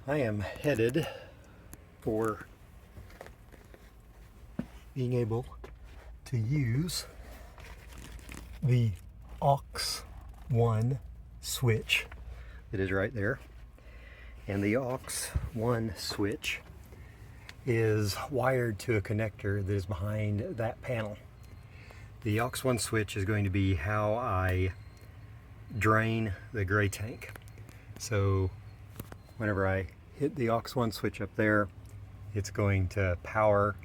I am headed for being able to use the Aux1 switch that is right there. And the Aux1 switch is wired to a connector that is behind that panel. The Aux1 switch is going to be how I drain the gray tank. So whenever I hit the Aux1 switch up there, it's going to power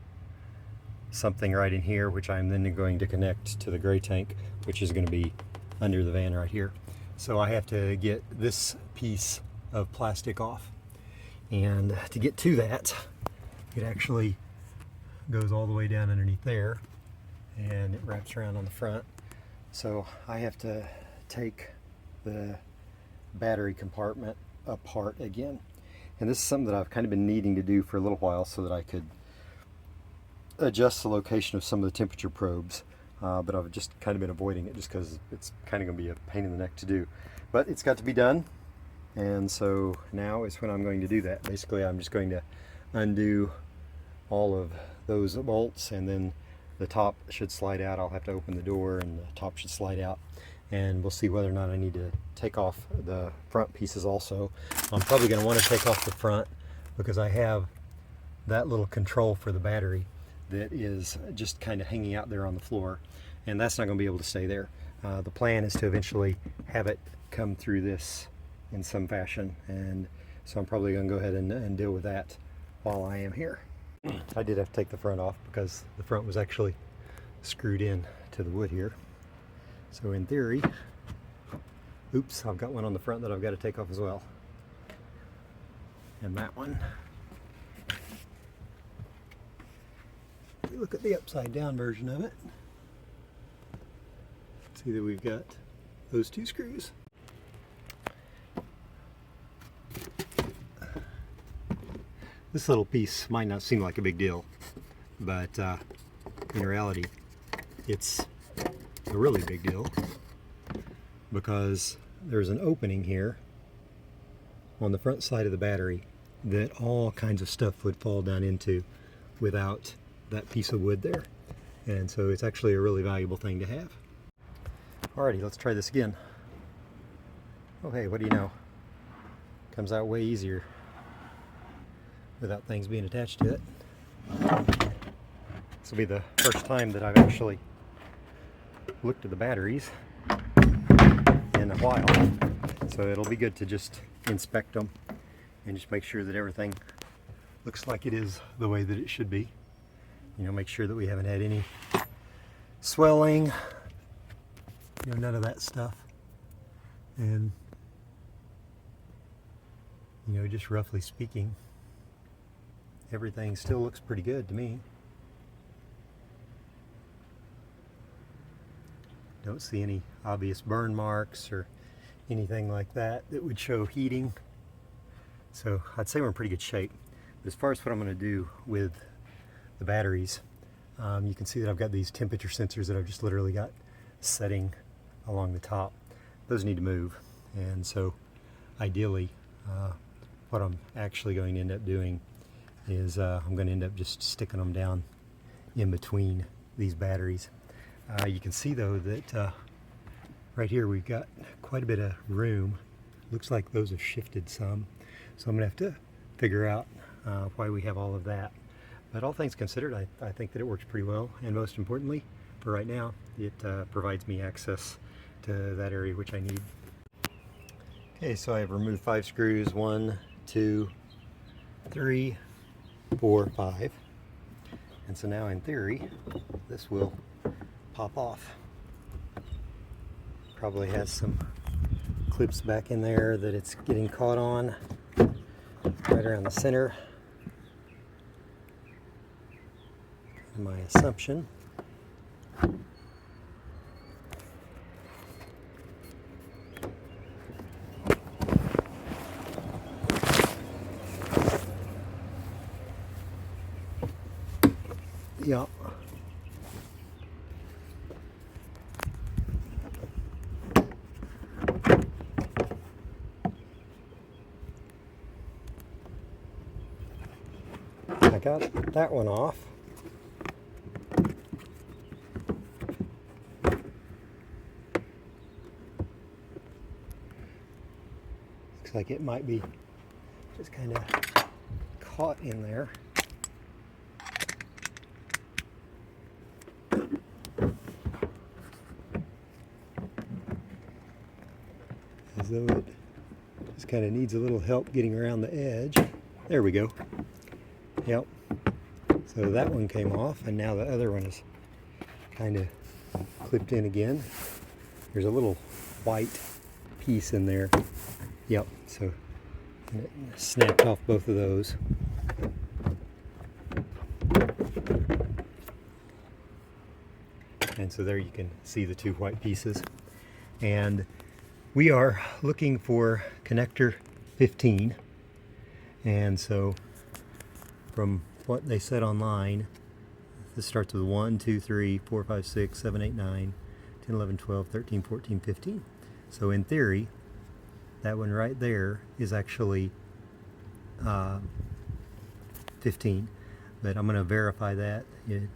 something right in here, which I'm then going to connect to the gray tank, which is going to be under the van right here. So I have to get this piece of plastic off. And to get to that, it actually goes all the way down underneath there and it wraps around on the front. So I have to take the battery compartment apart again. And this is something that I've kind of been needing to do for a little while so that I could adjust the location of some of the temperature probes. But I've just kind of been avoiding it just because it's kind of going to be a pain in the neck to do. But it's got to be done. And so now is when I'm going to do that. Basically, I'm just going to undo all of those bolts, and then the top should slide out. I'll have to open the door and the top should slide out. And we'll see whether or not I need to take off the front pieces also. I'm probably going to want to take off the front because I have that little control for the battery that is just kind of hanging out there on the floor, and that's not going to be able to stay there. The plan is to eventually have it come through this in some fashion, and so I'm probably going to go ahead and deal with that while I am here. I did have to take the front off because the front was actually screwed in to the wood here. So in theory, oops, I've got one on the front that I've got to take off as well. And that one. If we look at the upside down version of it, see that we've got those two screws. This little piece might not seem like a big deal, but in reality, it's a really big deal because there's an opening here on the front side of the battery that all kinds of stuff would fall down into without that piece of wood there. And so it's actually a really valuable thing to have. Alrighty, let's try this again. Oh hey, what do you know? Comes out way easier without things being attached to it. This will be the first time that I've actually looked at the batteries in a while, so it'll be good to just inspect them and just make sure that everything looks like it is the way that it should be. You know, make sure that we haven't had any swelling, you know, none of that stuff. And you know, just roughly speaking, everything still looks pretty good to me. Don't see any obvious burn marks or anything like that that would show heating. So I'd say we're in pretty good shape. But as far as what I'm going to do with the batteries, you can see that I've got these temperature sensors that I've just literally got setting along the top. Those need to move. And so ideally, what I'm actually going to end up doing is I'm going to end up just sticking them down in between these batteries. You can see though that right here we've got quite a bit of room. Looks like those have shifted some, so I'm going to have to figure out why we have all of that. But all things considered, I think that it works pretty well, and most importantly, for right now, it provides me access to that area which I need. Okay, so I've removed 5 screws, 1, 2, 3, 4, 5, and so now in theory, this will pop off. Probably has some clips back in there that it's getting caught on right around the center. My assumption. Yeah. got that one off. Looks like it might be just kind of caught in there. As though it just kind of needs a little help getting around the edge. There we go. Yep. So that one came off, and now the other one is kind of clipped in again. There's a little white piece in there. Yep. So it snapped off both of those. And so there you can see the two white pieces. And we are looking for connector 15. And so from what they said online, this starts with 1, 2, 3, 4, 5, 6, 7, 8, 9, 10, 11, 12, 13, 14, 15. So in theory, that one right there is actually 15. But I'm going to verify that. It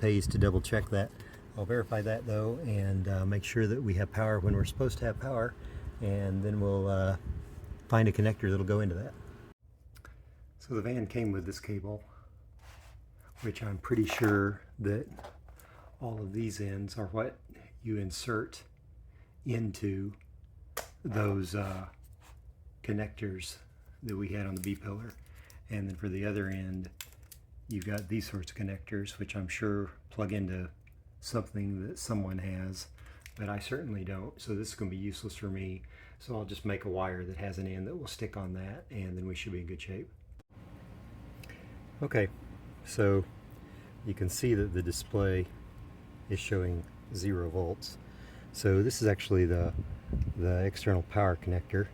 pays to double check that. I'll verify that though, and make sure that we have power when we're supposed to have power, and then we'll find a connector that'll go into that. So the van came with this cable, which I'm pretty sure that all of these ends are what you insert into those connectors that we had on the B-pillar. And then for the other end, you've got these sorts of connectors, which I'm sure plug into something that someone has, but I certainly don't. So this is going to be useless for me. So I'll just make a wire that has an end that will stick on that, and then we should be in good shape. Okay, so you can see that the display is showing 0 volts. So this is actually the external power connector.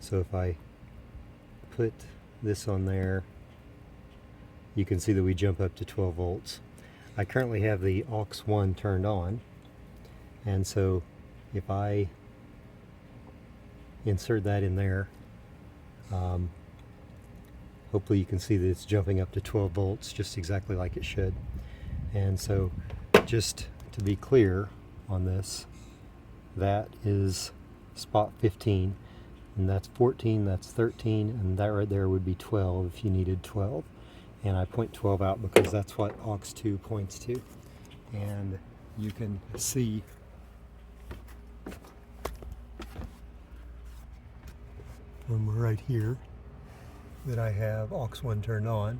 So if I put this on there, you can see that we jump up to 12 volts. I currently have the Aux1 turned on, and so if I insert that in there, hopefully you can see that it's jumping up to 12 volts just exactly like it should. And so just to be clear on this, that is spot 15, and that's 14, that's 13, and that right there would be 12 if you needed 12. And I point 12 out because that's what Aux2 points to. And you can see when we're right here that I have Aux1 turned on.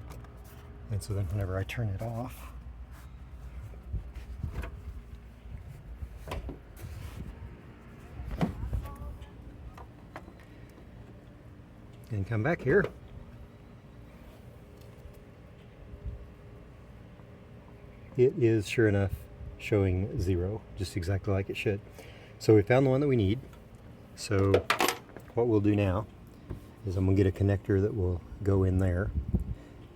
And so then whenever I turn it off, and come back here, it is sure enough showing 0, just exactly like it should. So we found the one that we need. So what we'll do now is I'm going to get a connector that will go in there,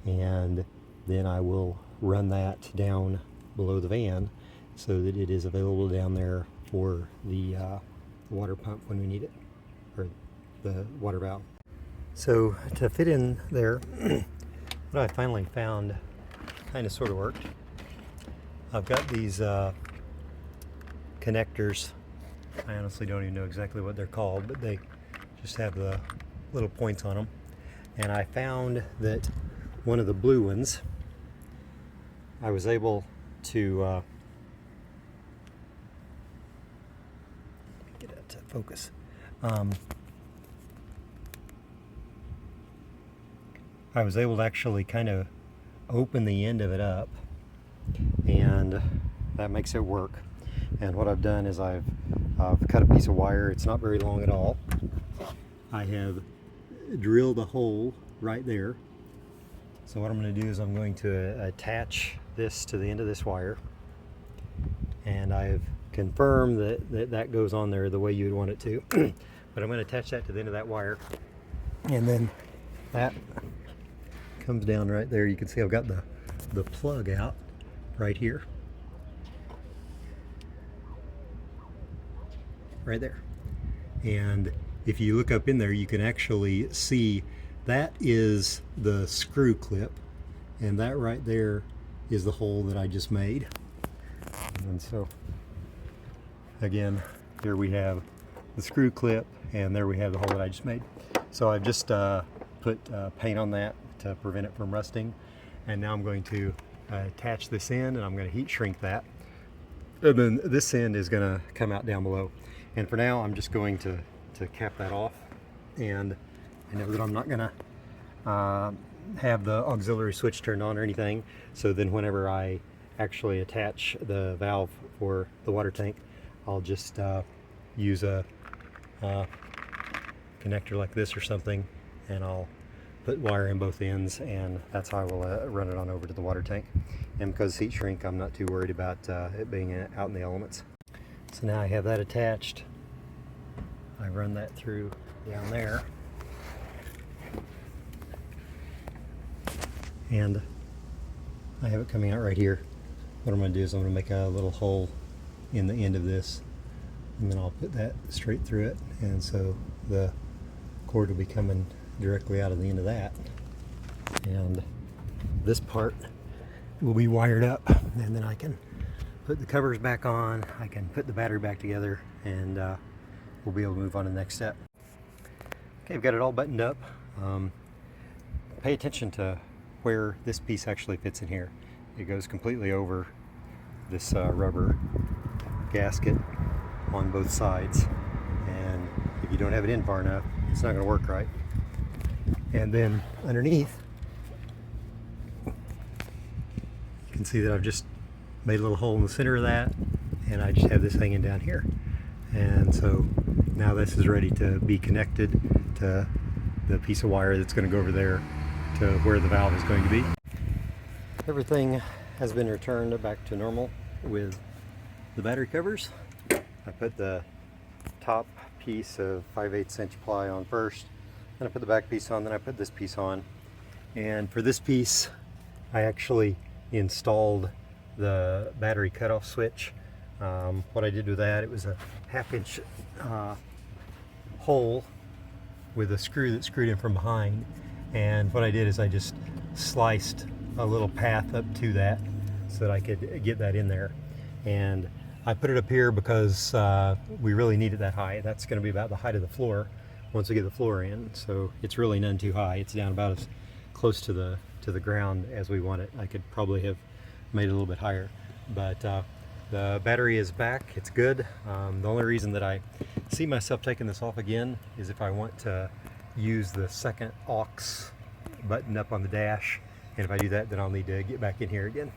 and then I will run that down below the van so that it is available down there for the water pump when we need it, or the water valve. So to fit in there, what I finally found kind of sort of worked. I've got these connectors. I honestly don't even know exactly what they're called, but they just have the little points on them. And I found that one of the blue ones, I was able to get it to focus. I was able to actually kind of open the end of it up, and that makes it work. And what I've done is I've cut a piece of wire. It's not very long at all. I have drilled a hole right there. So what I'm going to do is I'm going to attach this to the end of this wire, and I've confirmed that goes on there the way you'd want it to. But I'm going to attach that to the end of that wire, and then that comes down right there. You can see I've got the plug out right here, right there. And if you look up in there, you can actually see that is the screw clip, and that right there is the hole that I just made. And so again, here we have the screw clip, and there we have the hole that I just made. So I've just put paint on that to prevent it from rusting, and now I'm going to attach this end, and I'm going to heat shrink that, and then this end is going to come out down below. And for now I'm just going to cap that off, and I know that I'm not going to have the auxiliary switch turned on or anything, so then whenever I actually attach the valve for the water tank, I'll just use a connector like this or something, and I'll put wire in both ends, and that's how I will run it on over to the water tank. And because heat shrink, I'm not too worried about it being out in the elements. So now I have that attached. I run that through down there, and I have it coming out right here. What I'm going to do is I'm going to make a little hole in the end of this, and then I'll put that straight through it, and so the cord will be coming directly out of the end of that, and this part will be wired up, and then I can put the covers back on, I can put the battery back together, and we'll be able to move on to the next step. Okay, I've got it all buttoned up. Pay attention to where this piece actually fits in here. It goes completely over this rubber gasket on both sides, and if you don't have it in far enough, it's not going to work right. And then underneath, you can see that I've just made a little hole in the center of that, and I just have this hanging down here. And so now this is ready to be connected to the piece of wire that's going to go over there to where the valve is going to be. Everything has been returned back to normal with the battery covers. I put the top piece of 5/8 inch ply on first, then I put the back piece on, then I put this piece on. And for this piece, I actually installed the battery cutoff switch. What I did with that, it was a 1/2 inch hole with a screw that screwed in from behind, and what I did is I just sliced a little path up to that so that I could get that in there. And I put it up here because we really need it that high. That's going to be about the height of the floor once we get the floor in, so it's really none too high. It's down about as close to the ground as we want it. I could probably have made it a little bit higher, but the battery is back. It's good. The only reason that I see myself taking this off again is if I want to use the second aux button up on the dash, and if I do that, then I'll need to get back in here again.